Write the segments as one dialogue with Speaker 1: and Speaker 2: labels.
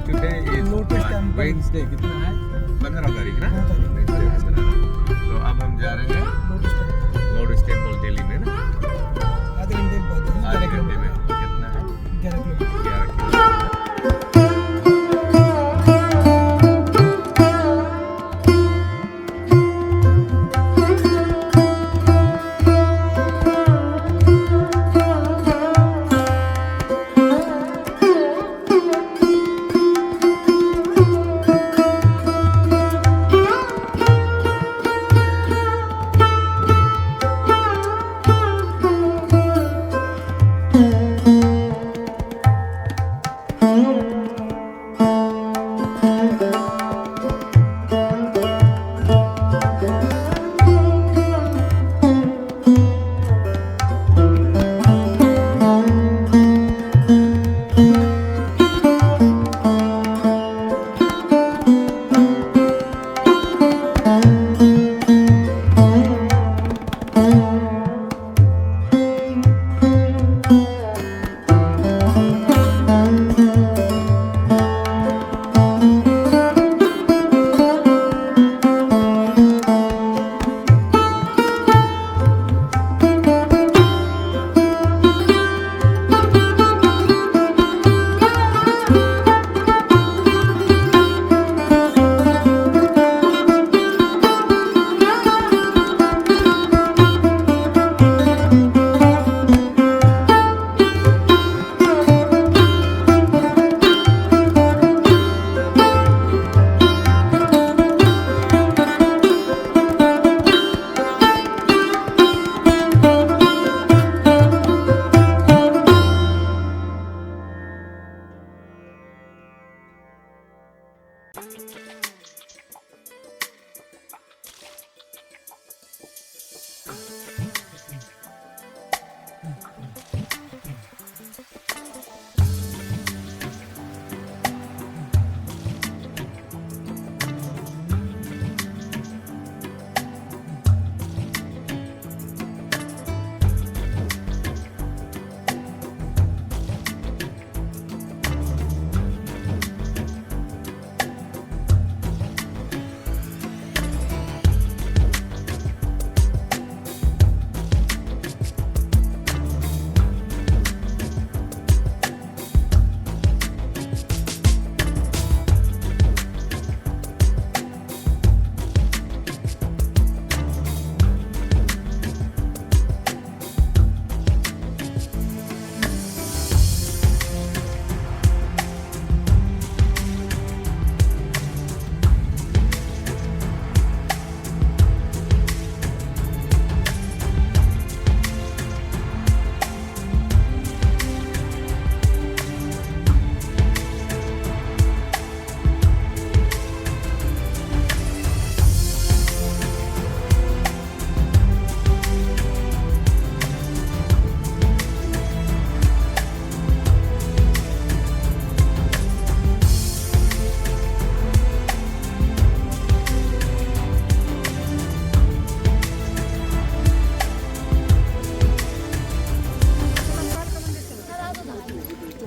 Speaker 1: Today is
Speaker 2: Lotus Temple.
Speaker 1: Wednesday कितना है 15 तारीख ना 15 तो अब हम जा रहे हैं लोटस टेम्पल दिल्ली में ना आधे घंटे में कितना है 11 kilometre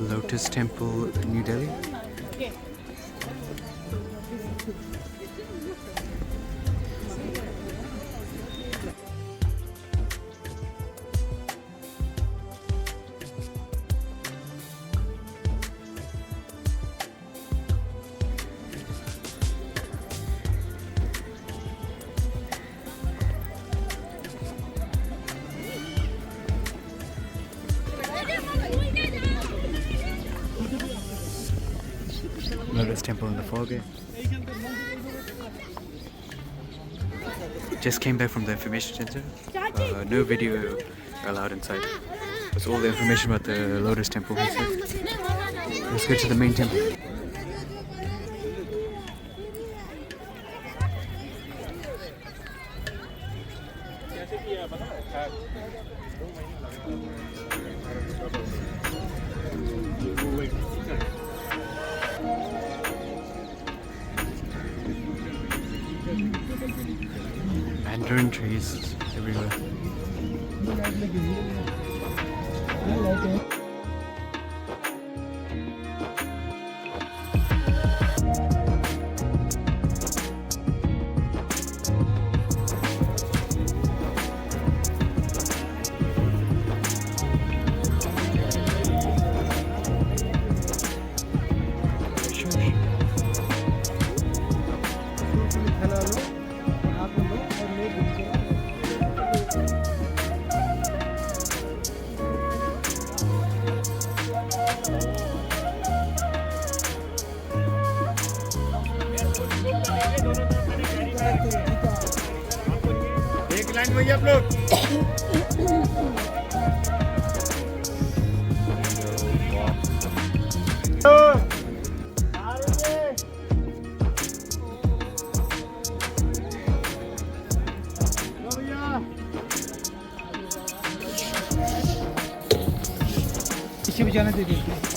Speaker 3: Lotus Temple, New Delhi. Lotus Temple in the foreground. Just came back from the information center. No video allowed inside. That's all the information about the Lotus Temple. Let's go to the main temple. Mandarin trees everywhere.
Speaker 2: I like it.
Speaker 1: आप लोग
Speaker 2: पीछे भी जाने दे दीजिए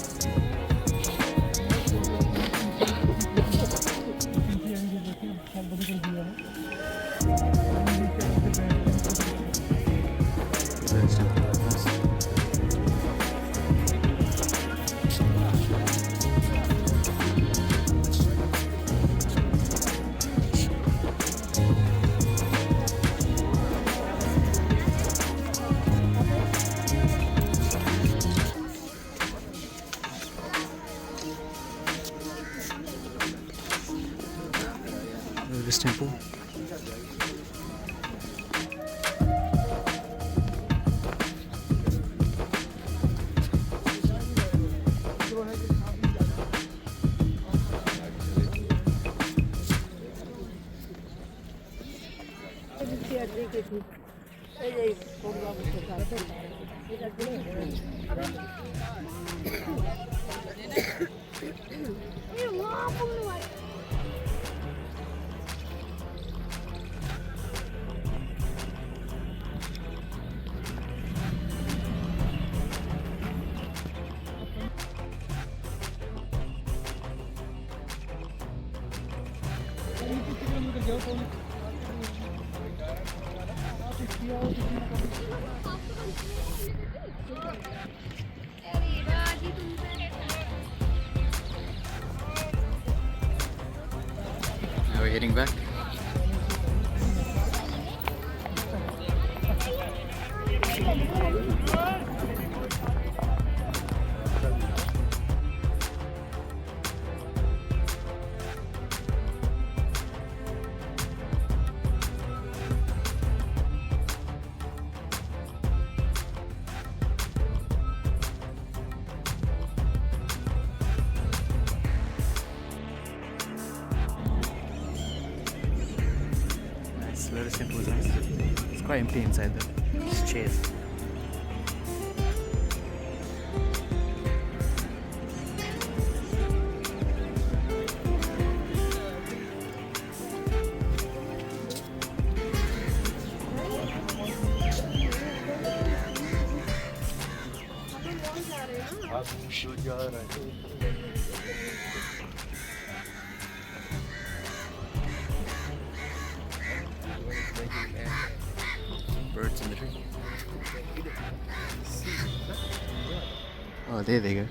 Speaker 3: Lotus Temple. Nice. Lotus Temple. Now we're heading back. Nice. Lotus Temple is nice. It's quite empty inside though. Just chairs. Birds in the tree. Oh, there they go.